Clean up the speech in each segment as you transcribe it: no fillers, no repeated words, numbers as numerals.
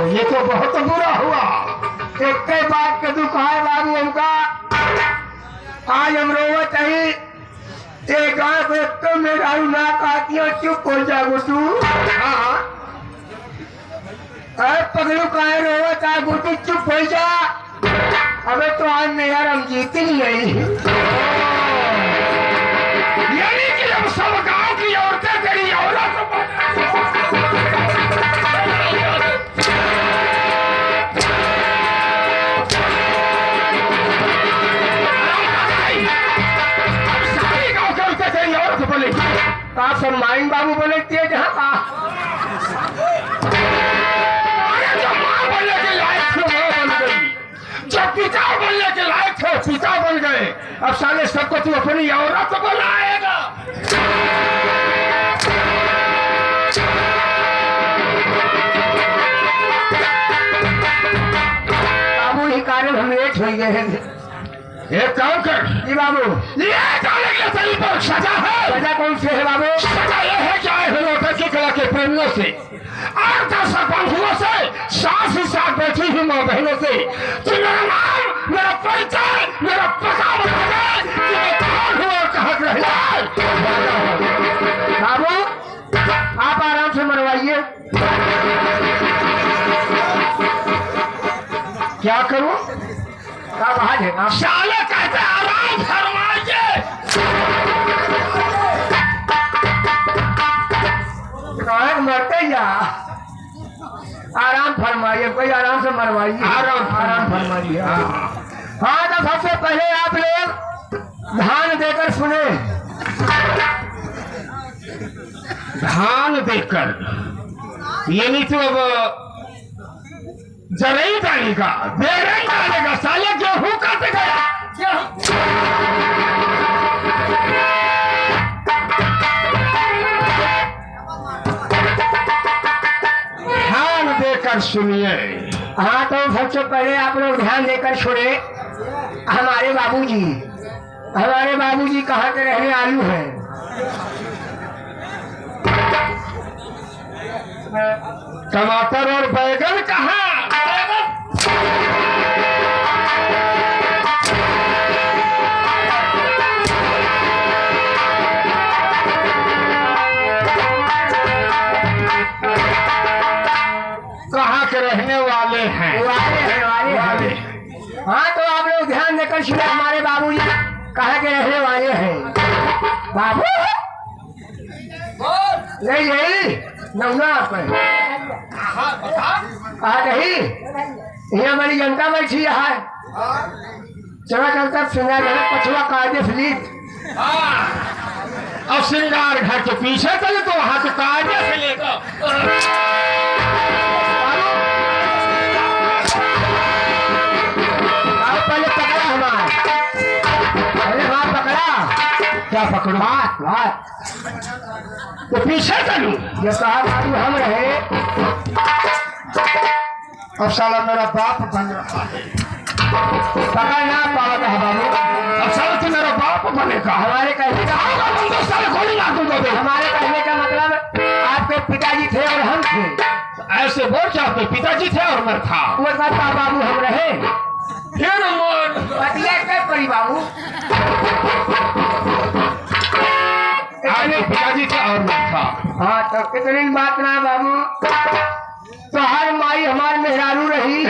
ये तो बहुत बुरा हुआ। एक बात के दुख है बाबू हमका, आज हम रोवत है एक तो मेरा ना कहती हो चुप हो जा गुटू। हाँ पगलू कहे रोवत है गुटू चुप हो जा। अबे तो आज मेरा हम जीत नहीं गई। यानी कि हम सब गांव की औरतें तेरी औरत आप सम्मान बाबू बोले तेज। हाँ जो माँ बनने के लायक थे वो बन गई, जो पिता बनने के लायक थे पिता बन गए। अब साले सबको तू अपनी औरत बनाएगा। बाबू ही कारण हम लेट हो गए हैं। एक काम कर जी बाबू, ये जाने के लिए तेरी पर सजा है। सजा कौन से है बाबू? सजा यह है कि आए हुए लड़की कला के प्रेमियों से, 8-10 बंधुओं से, सास ही साथ बैठी हुई माँ बहनों से तू मेरा नाम, मेरा परिचय, मेरा पता बता दे कि मैं कौन हूँ और कहाँ रहना। बाबू आप आराम से मरवाइए। क्या करूं? आप आज है आप साले कहते आराम फरमाइए। मरते जा। आराम फरमाइए, कोई आराम से मरवाइए। आराम फरमाइए। हाँ तो सबसे पहले आप लोग ध्यान देकर सुने। धान देकर यानी तो अब जरई डालेगा, बेरई डालेगा, साले गेहूं काट गया। ध्यान देकर सुनिए। हाँ तो सबसे पहले आप लोग ध्यान देकर सुने। हमारे बाबूजी कहाँ के रहने आलू हैं। टमाटर और बैगन कहाँ? कहाँ के रहने वाले हैं? वाले। हाँ तो आप लोग ध्यान देकर सुने। हमारे बाबूजी कहाँ के रहने वाले हैं। बाबू नहीं नौना नहीं, यहाँ बड़ी जनता बैठी है। चला चलता श्रृंगार घर पछुआ कायदे फलीट। अब श्रृंगार घर के पीछे चले तो वहां तो कायदे से लेकर पहले पकड़ा हमारा, पहले हाथ पकड़ा। क्या पकड़ो? हाथ तो पीछे चलू। ये कहा बाबू हम रहे। अब साला मेरा बाप बन रहा है। पकड़ ना पाता है बाबू। अब साला तू मेरा बाप बनेगा। हमारे कहने का साले गोली मार दूंगा। हमारे कहने का मतलब आपके पिताजी थे और हम थे। ऐसे बोल क्या? आपके पिताजी थे और मैं था। वो कहता बाबू हम रहे। फिर परी बाबू आपके पिताजी थे और मैं था। हाँ तो कितनी बात ना बाबू। तो हर माई हमारे मेहरारू रही।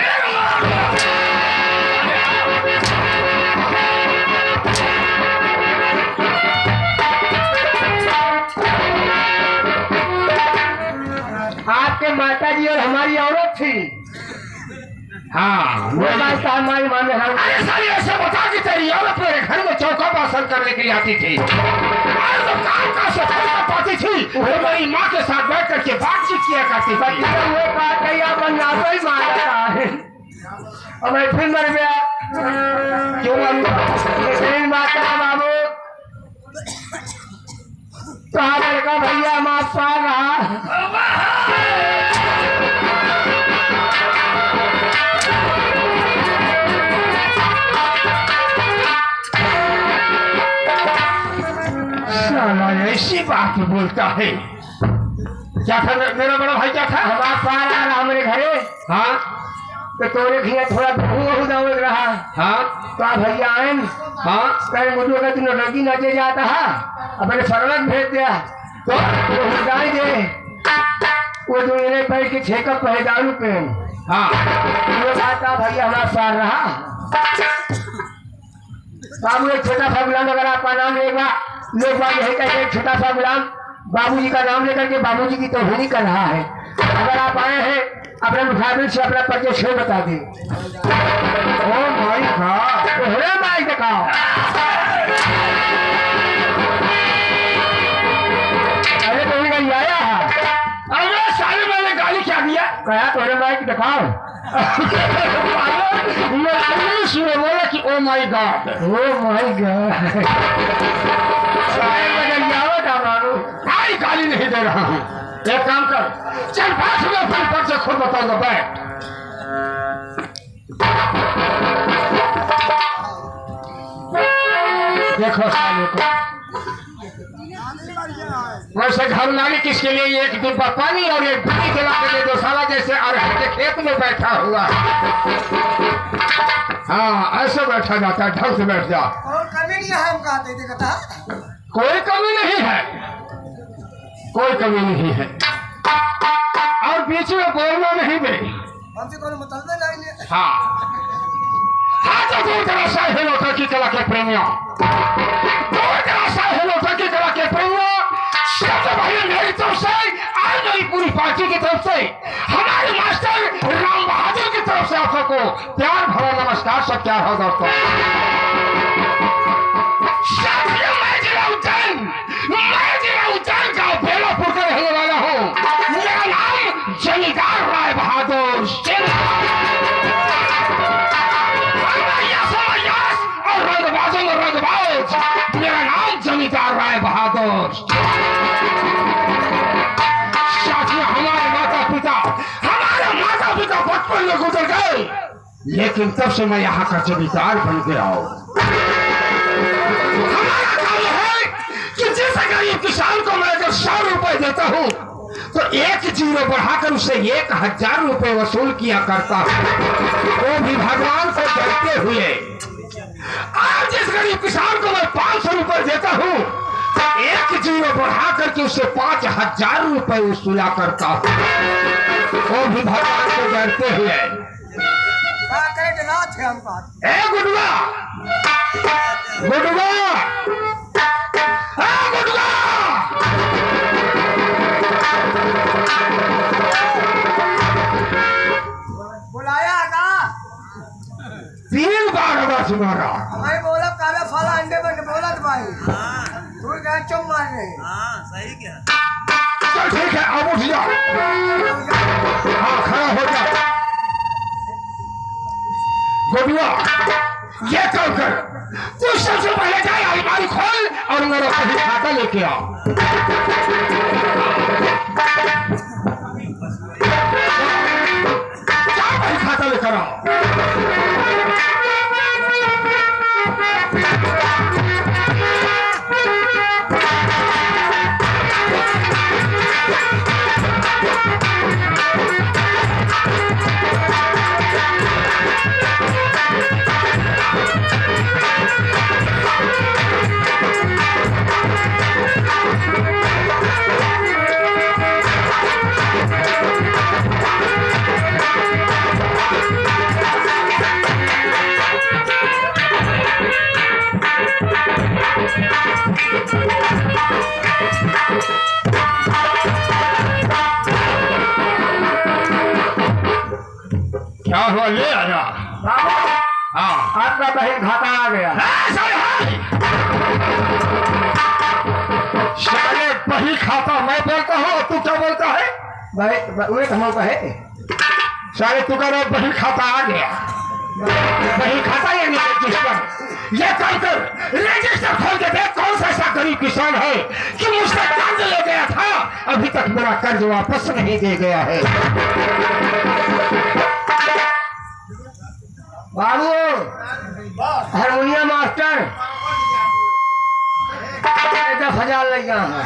आपके माता जी और हमारी औरत थी। हाँ हमारी माँ मेहरारू। अरे साली ऐसे बता कि तेरी औरत मेरे घर में चौका बासन करने के लिए आती थी और तो काम का सफाई कर पाती थी। वो मेरी माँ के साथ बैठ करके बातचीत किया करती थी। वो बात कही अपन आपको ही मार रहा है। और मैं फिर मर गया। क्यों मर बात करा बाबू। तो हाँ लड़का भैया माफ पा रहा। ऐसी बात बोलता है। क्या था मेरा बड़ा भाई? क्या था? हमारा पार आ रहा हमारे घरे। हाँ तो तोरे खिया थोड़ा भूख दौड़ रहा। हाँ तो भैया आए हाँ कहीं मुझे अगर तुम लड़की नचे जाता है अपने सरलक भेज दिया तो हिदाई दे वो जो इन्हें पैर के छेका पहचानू पे। हाँ वो खाता भैया हमारा सार रहा। बाबू एक छोटा सा गुलाम अगर आपका नाम लेगा लोग बाबू यही कहते हैं छोटा सा गुलाम बाबूजी का नाम लेकर के बाबूजी की तौहीनी कर रहा है। अगर आप आए हैं अपने मुखाबिल से अपना परिचय छोड़ बता दें। ओ भाई गॉड भाई दिखाओ। अरे तुम्हें कहीं आया है? अरे साले मैंने गाली क्या दिया? कहा तोरे माइक दिखाओ। मैं बोला कि oh my God. Oh my God भाई गाली नहीं दे रहा हूँ। एक काम कर चल 5 मिनट फिर पर से खुद बताऊंगा। बैठ देखो साले को वैसे घर मालिक किसके लिए एक डिब्बा पानी और एक बिजली के लाके दे दो। साला जैसे अरहर के खेत में बैठा हुआ। हाँ ऐसे बैठा जाता है। ढंग से बैठ जा। और कमी नहीं है हम कहते थे कथा। कोई कमी नहीं है। कोई कमी नहीं है। और बीच में बोलना नहीं दे। हमसे कोई मतलब नहीं है। हाँ हाँ तो दूर तरह से हिलोता की कला के प्रेमियों, दूर तरह से हिलोता की कला के प्रेमियों, सबसे पहले मेरी तरफ से आज मेरी पूरी पार्टी की तरफ से हमारे मास्टर राम बहादुर की तरफ से आप सबको प्यार भरा नमस्कार। सब क्या हो दोस्तों? मैं जिला उज्जैन का बेलापुर का रहने वाला हूँ। मेरा नाम जमींदार राय बहादुर और रंगबाजों में रंगबाज। मेरा नाम जमींदार राय बहादुर। साथियों हमारे माता पिता बचपन में गुजर गए, लेकिन तब से मैं यहाँ का जमींदार बन गया हूँ। गरीब किसान को मैं अगर 100 रुपए देता हूँ तो 1 जीरो बढ़ाकर उसे 1000 रुपए वसूल किया करता हूँ, वो भी भगवान से डरते हुए। आज जिस गरीब किसान को मैं 500 रुपए देता हूँ तो 1 जीरो बढ़ा करके उसे 5000 रुपए वसूला करता हूँ, वो भी भगवान से डरते हुए। गुडुआ गुडुआ बुलाया था 3 बार आवाज मारा। हमारे बोला काला फाला अंडे बन बोला तो भाई तू क्या चुम मार रहे। सही क्या? चल ठीक है अब उठ जा। हाँ खड़ा हो जा। गुडुआ ये काम कर, तू सबसे पहले जाए अलमारी खोल और मेरा कभी खाता लेके आओ। क्या भाई खाता लेकर आओ। क्या हुआ? ले आजा। हाँ आपका बहन खाता आ गया। साले बही खाता मैं बोलता हूँ, तू क्या बोलता है? वही हम कहे साले तू कह रहा बही खाता आ गया। बही खाता यानी रजिस्टर। ये कर रजिस्टर खोल के देख कौन सा ऐसा गरीब किसान है कि मुझसे कर्ज ले गया था, अभी तक मेरा कर्ज वापस नहीं दे गया है। बाबू हारमोनियम मास्टर 10,000 लग गया है।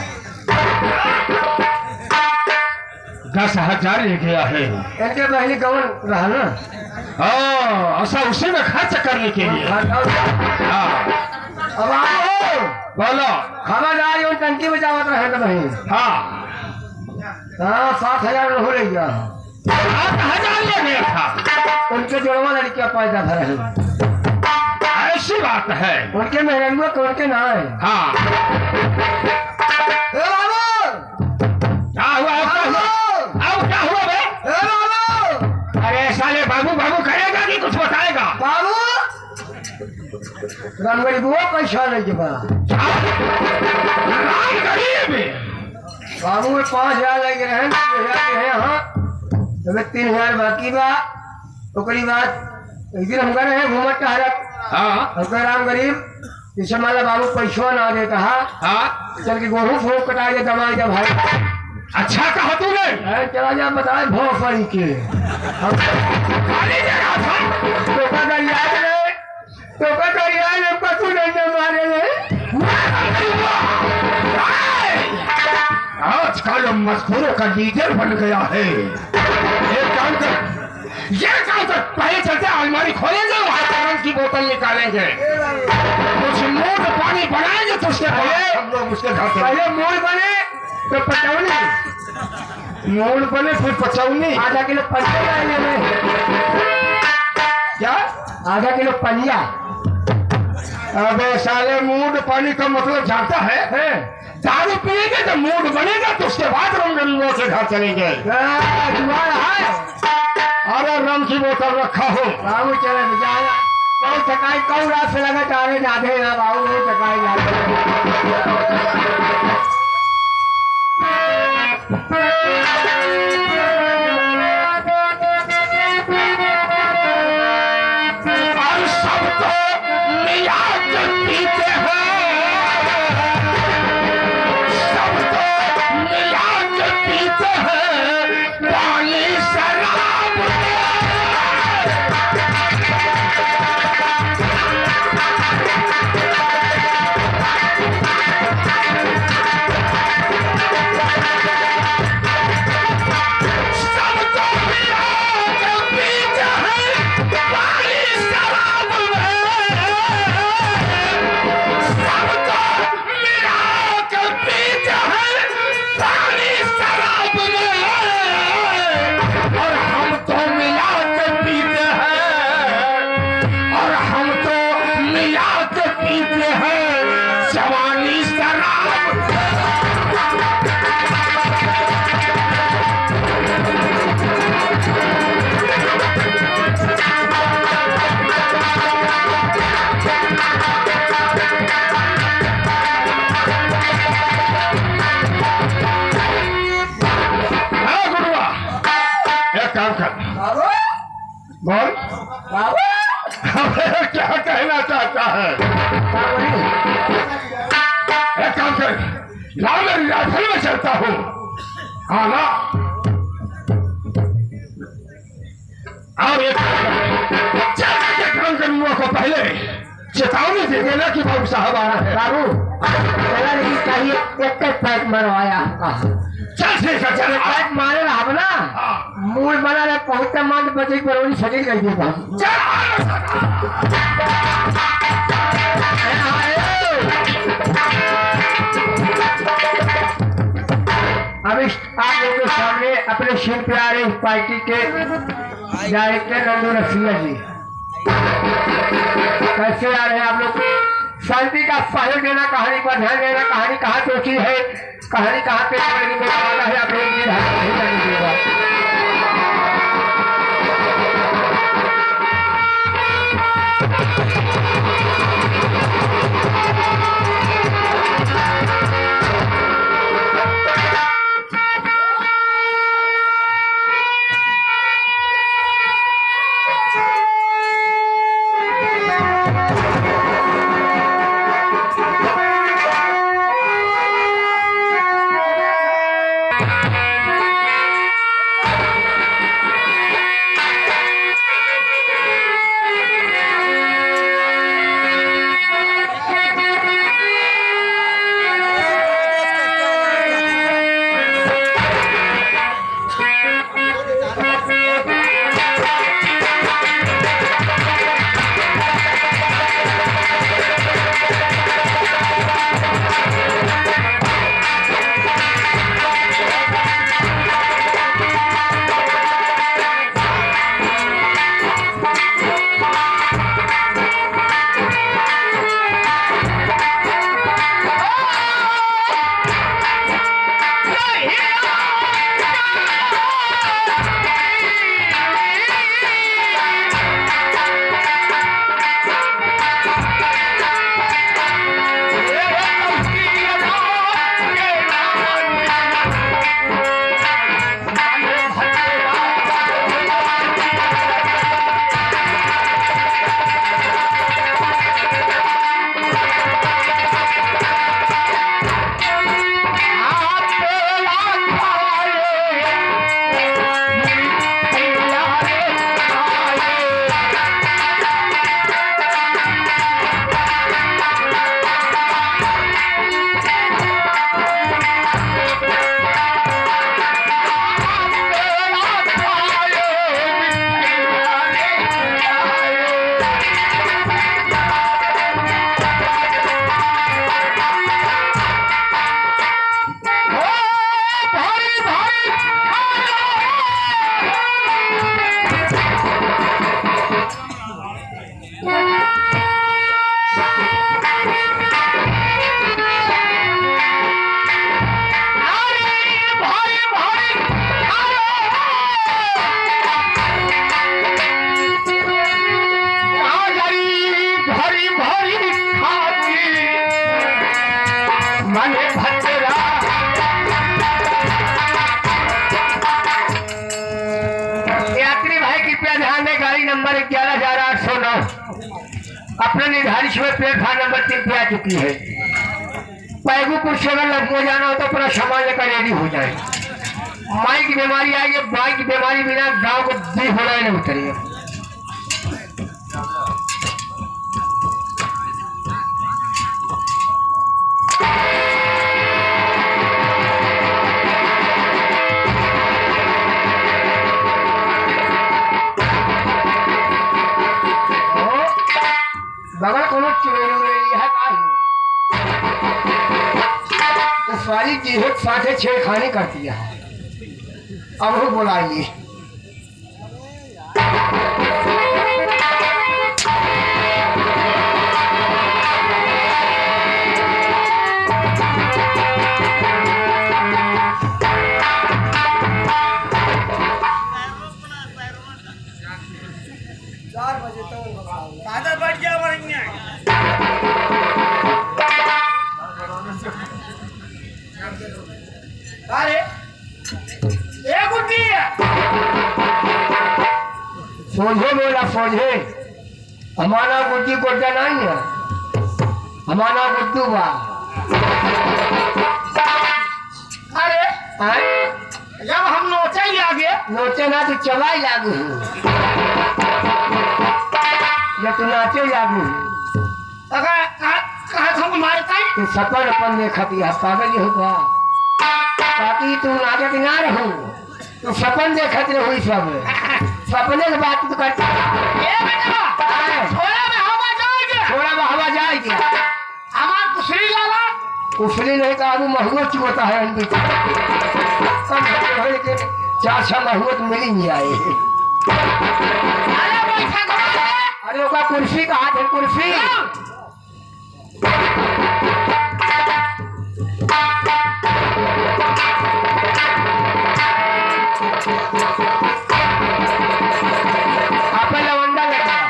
10,000 ले गया है। इनके पहले कौन रहा ना ऐसा उसी में खर्च करने के लिए। हाँ अब आओ बोलो। खबरदार उन टंकी बचावत रहे तो भाई। हाँ 7,000 हो रही 8,000 ले गया था। उनके जुड़वा लड़कियां पैदा भरे ऐसी बात है। उनके मेहरनुआ तो उनके ना है। हाँ ए बाबू क्या हुआ? अब क्या हुआ बे? ए बाबू अरे साले बाबू बाबू कहेगा कि कुछ बताएगा? बाबू राम गरीबुआ पैसा नहीं के बा राम गरीब बाबू में 5,000 लगे रहे 3,000 है। हाँ तो 3,000 बाकी बा। ओकरी बात एक दिन हम गए रहे घूमत टहरत। हाँ राम गरीब इसे माला बाबू पैसा ना दे कहा। हाँ चल के गेहूं फूक कटा के दमा जा भाई। अच्छा कहा तूने। अरे चला जा बताए भोसड़ी के खाली जगह था। टोका दरिया ले टोका दरिया ले पशु नहीं मारे ले। आजकल मजदूरों का लीडर बन गया है। एक काम कर पहले चलते अलमारी खोलेंगे वहां तरंग की बोतल निकालेंगे कुछ मूड पानी बनाएंगे तो उसके बाद हम लोग उसके घर से पहले मूड बने तो पचौनी मूड बने फिर पचौनी। आधा किलो पंजा ले क्या? आधा किलो पंजा। अबे साले मूड पानी का मतलब जानता है? दारू पिएंगे तो मूड बनेगा तो उसके बाद रंगों के घर चलेंगे। अरे रम की बोतल रखा हो बाबू चले जाना कौन सकाई कौन रात से लगा चाहे जाते ना बाबू नहीं सकाई जाते। और सबको मिला के पीते हैं सबको मिला के पीते हैं पानी शराब। बोल क्या कहना चाहता है? एक काम कर लाओ मैं राइफल में चलता हूँ। हाँ ना और एक काम करूंगा को पहले चेतावनी दे देना कि बाबू साहब आ रहा है। बाबू लेकिन चाहिए एक पैक मरवाया चल ठीक है चल पैक मारे रहा ना मूल बना रहे पहुंचता मान बचे बरोनी सजी कर दिया। अब आप लोगों के सामने अपने शिव प्यारे पार्टी के डायरेक्टर नंदू रसिया जी कैसे आ रहे हैं आप लोग? शांति का सहयोग देना, कहानी पर ध्यान देना। कहानी कहाँ सोची है, कहानी कहाँ पे है, आप लोग ये ध्यान दीजिएगा। अपने निर्धारित समय प्लेटफॉर्म नंबर 3 पे आ चुकी है। पैगुपुर से अगर लखनऊ जाना हो तो अपना सामान लेकर रेडी हो जाए। माई की बीमारी आई है, माई की बीमारी बिना गांव को दी होना ही नहीं उतरिए। बगल को है उस वाली चीज साथे छेड़खानी करती है। अब वो बुलाइए। बैठ गया अरे ये गुड्डी है सोझे बोला सोझे हमारा गुड्डी गोड्डा नहीं है, हमारा गुड्डू बा। अरे हैं? जब हम नोचे ही आगे नोचे ना तो चबाई लागू या तू नाचे लागू अगर कहा हम मारता है तो सपन अपन देखती है पागल ही होगा ताकि तू नाचत ना रहू तू सपन देखत रहो सब सपने के बात तू करता ये बेटा छोड़ा में हवा जाएगी थोड़ा में हवा जाएगी। हमार कुसरी लाला कुफरी नहीं का आलू महंगो चुता है उनकी कम 4-6 महंगो तो मिल ही नहीं आए। अरे बैठा करो अरे ओका कुर्सी का हाथ है कुर्सी आपे लवंडा लगा।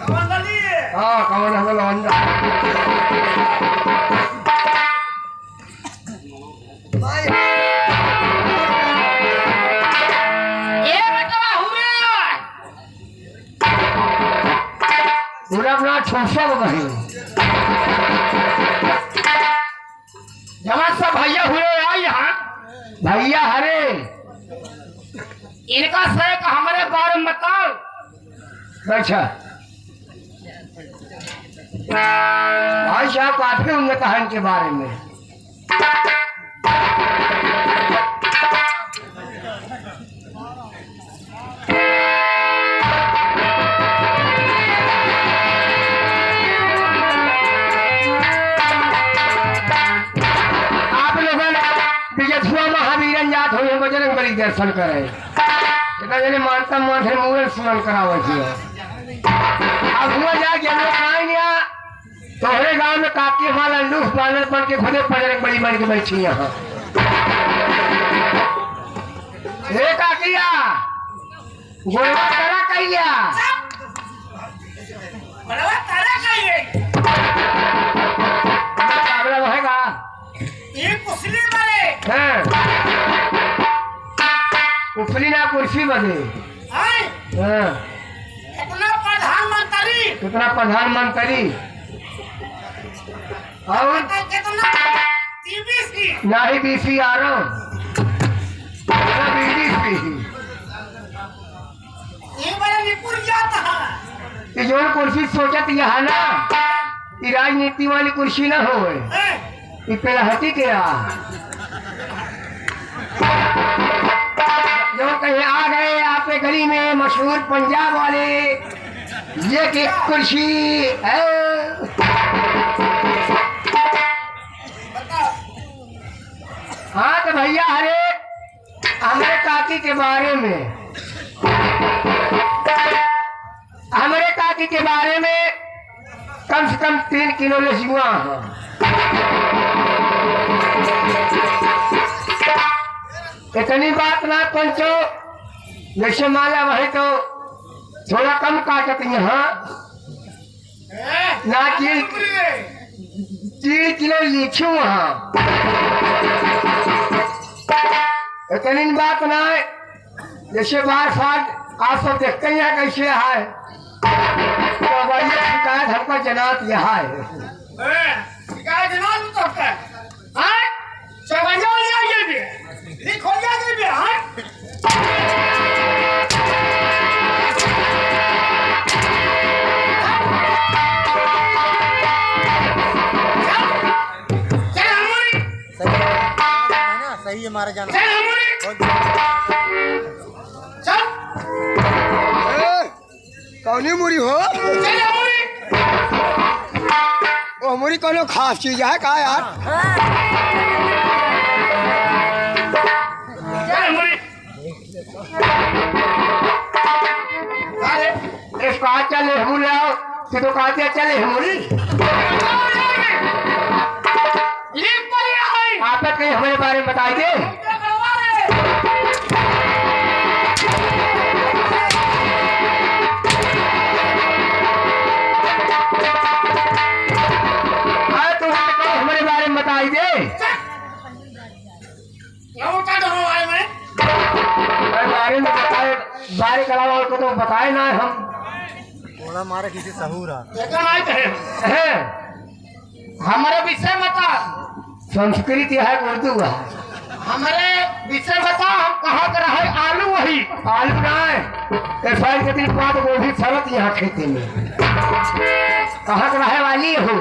मंडली हाँ कौन है लवंडा ये बेटा हुए पूरा अपना छोसा बही जवान सब भैया हुए आए यहाँ भैया हरे इनका शेख हमारे बारे में बताओ। अच्छा भाई साहब काफी उन्नत है इनके बारे में। आप लोगों ने बिजथुआ महावीरन जात हो बजरंग बली दर्शन करे जने मानता माथे मुगल स्मरण करावे छी। अब हुआ जा के हम लोग आएंगे तोहरे गांव में काकी वाला लूफ बानर बन के खुदे बजरंग बली बन के बैठी यहाँ। हे काकिया गोलवा करा कहिया बड़वा तारा कहिए काबरा रहेगा ये कुसली मारे हैं कुफरी ना कुर्सी बदे हैं हाँ इतना प्रधानमंत्री कितना प्रधानमंत्री और कितना टीबीसी ना ही बीसी आ रहा हूँ ये बड़ा निपुण जाता है जो कुर्सी सोचत यहाँ ना कि राजनीति वाली कुर्सी ना हो हैं? पहला हटी के जो कहीं आ गए आपके गली में मशहूर पंजाब वाले ये की कुर्सी है। हाँ तो भैया हरे हमारे काकी के बारे में हमारे काकी के बारे में कम से कम 3 किलो लसियुआ इतनी बात ना पंचो जैसे माला वही तो थोड़ा कम काटत यहाँ ना 3 किलो लीचू वहाँ इतनी बात ना जैसे बार आप सब देखते हैं कैसे है तो वही शिकायत हमको जनात यहाँ है। शिकायत जनाब तो है हां चवंजा ले आइए भी ये खोल जा दे भी हां सही है मारा जाना चल कौनी मुरी हो ओ मुरी कोनो खास चीज है का यार इस कहा चले हम ले आओ कि तो कहते चले हम आप कहीं हमारे बारे में बताइए। हमारे बारे में बताइए बारे में बताए बारे के अलावा को तो बताए ना हम थोड़ा मारा किसी सहूरा हमारे विषय बता संस्कृति है उर्दू है हमारे विषय बता हम कहाँ कर रहे आलू वही आलू ना है के दिन बाद गोभी फलत यहाँ खेती में कहाँ के रहे वाली हूँ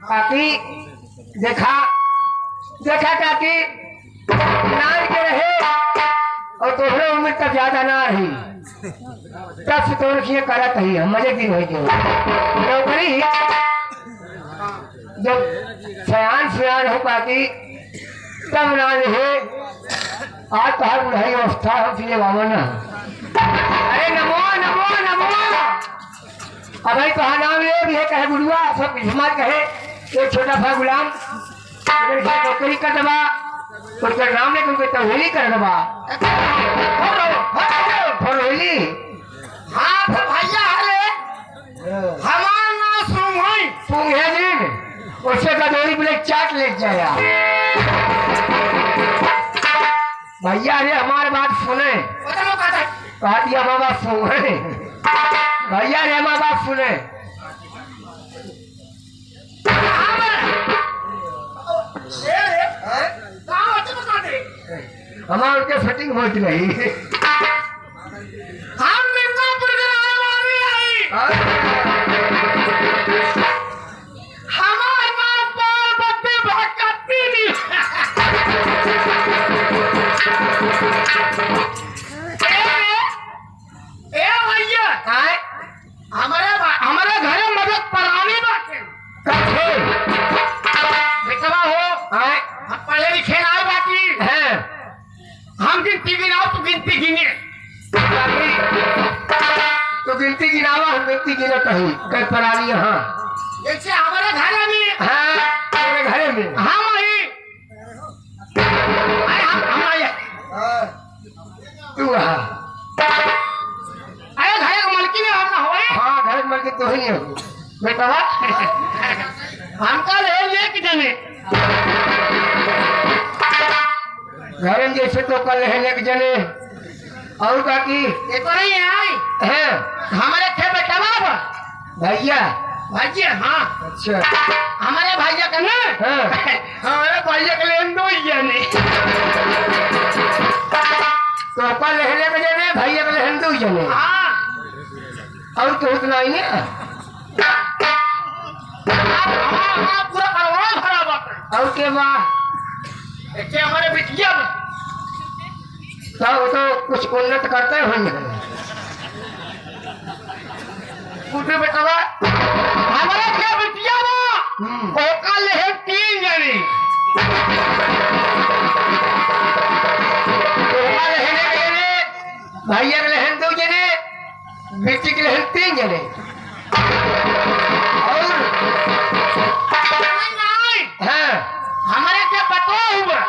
काकी देखा काकी नान के रहे और तोहरे उम्र तक ज्यादा ना ही तब से तो करत ही हम मजे दिन हो नौकरी जब सयान हो पाती तब ना रहे आज तो हर बुढ़ाई अवस्था हम फिर बाबा ना अरे नमो नमो नमो अब भाई कहा नाम ले भी है कहे गुरुआ सब हिम्मत कहे एक छोटा सा गुलाम नौकरी कर दबा उसका नाम ले तुमको तवहेली कर दबा फरोली हाँ तो भैया हले हमारा नाम सुमोई तुम है दिन उससे कदोरी ब्लैक चाट ले जाया भैया अरे हमारी बात सुने कहा दिया माँ बाप सुने भैया रे माँ बाप सुने हमारे उनके फिटिंग होती रही हम मिर्जापुर के रहने वाले हैं हमारे बाप बाल बच्चे भटकती नहीं ए भैया हमारे घरे मदद परानी बाटे कथे बेटवा हो हम पढ़े लिखे ना बाटी हैं हम गिनती गिनाओ तो गिनती गिने तो गिनती गिनावा हम गिनती गिनत ही कल परानी हाँ जैसे हमारे घर में हाँ मेरे घरे में हम ही हम आए तू हाँ अरे घर के मालकी ने हम ना होए हाँ घर में के तो ही हो बेटा हम का ले कि जाने घर में जैसे तो कल रहने के जने और बाकी ये तो नहीं है हैं हमारे थे बेटा बाबा भैया भैया हाँ अच्छा हमारे भैया का ना हाँ हमारे भैया के लिए दो ही जाने तो कल रहने के जने भैया के लिए दो जने हाँ और तो उतना ही है पूरा परिवार खराब है और के बाद ऐसे हमारे बिटिया तो वो तो कुछ उन्नत करते होंगे पूछे बेटा हमारे क्या बिटिया ना ओका ले 3 जने भैया के लहन 2 जने बेटी के लहन 3 जने और हाँ हमारे क्या पता हुआ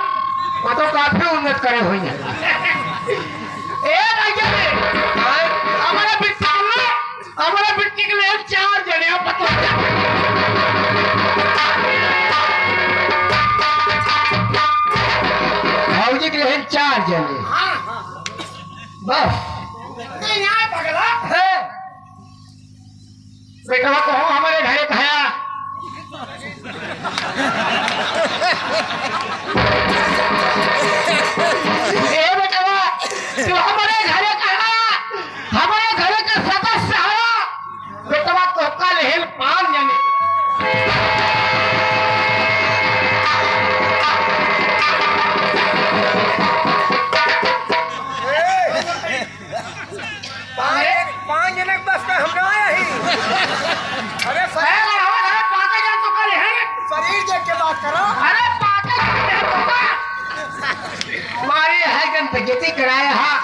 वो तो काफी उन्नत करे हुए हैं हमारे बिट्टी के लिए 4 जने पता भाजी के लिए 4 जने बस अरे यहाँ पगला है बेटा को हमारे घरे खाया ए बेटा तू हमारे घरे खाया हमारे घरे के सदस्य आया बेटा तो कल हेल पान जाने पांच जने बस में हम ना आया ही अरे शरीर देख के बात करो। अरे हमारे है गन बेइज्जती कराए। हाँ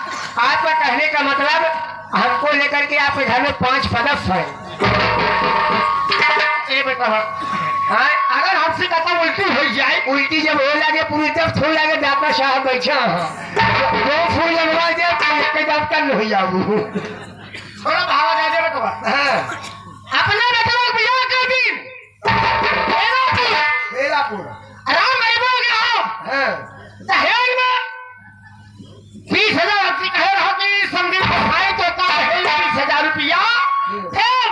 आपका कहने का मतलब हमको लेकर के आपके घर में 5 सदस्य है। ए बेटा हाँ अगर हमसे कहता उल्टी हो जाए उल्टी जब हो लगे पूरी तरफ थोड़ लगे दाता साहब बैठा दो फूल लगवा दे तो जब कल हो जाऊ। थोड़ा भावा दे दे बेटा हाँ अपने बेटा को बियाह कर दी बेलापुर आराम नहीं बोल गया हाँ दहेज में 20,000 आपकी कहे रहा कि संदीप को खाए तो का दहेज 20,000 रुपया फिर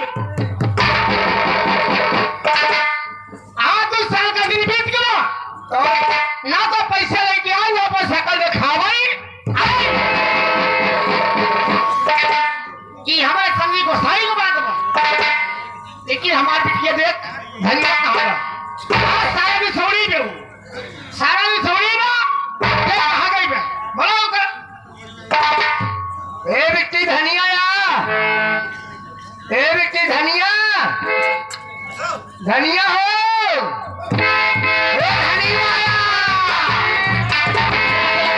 8 साल का दिन बीत गया तो ना तो पैसे लेके आए ना पैसा कल दिखावाई कि हमारे संदीप को साई को बात में लेकिन हमारे पिटिया देख धनिया कहा सारा भी छोड़ी दे सारा भी छोड़ी ना कहा गई मैं बोलो ए बिट्टी धनिया ए बिट्टी धनिया धनिया हो ए धनिया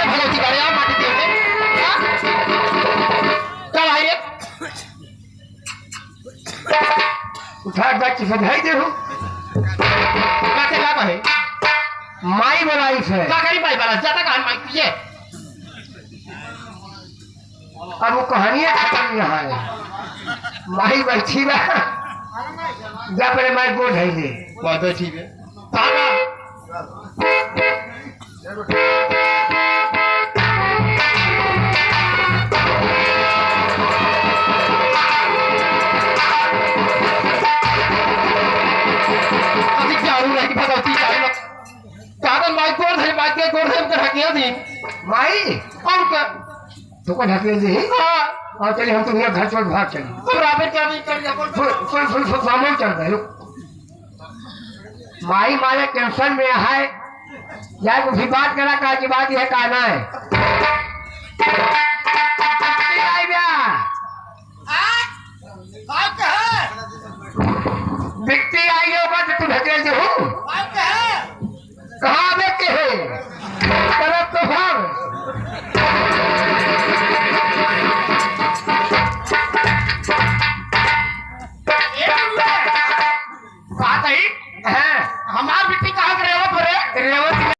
भगवती गड़िया माटी दे कल आइए उठा बच्चे से भाई दे हो काटे ला कहे माई बनाई से का करी भाई वाला ज्यादा कहानी माई ये अब वो कहानियां खत्म यहाँ है। माई बैठी बा जा पहले माई गोद है ये बहुत ठीक है तागा माई और क्या तो को ढकेल दे हाँ और चलिए हम तुम्हें घर छोड़ भाग चले तो राबे क्या भी कर जा फुल सामान चल रहे हो। माई मारे टेंशन में है यार कुछ बात करा का की बात यह कहना है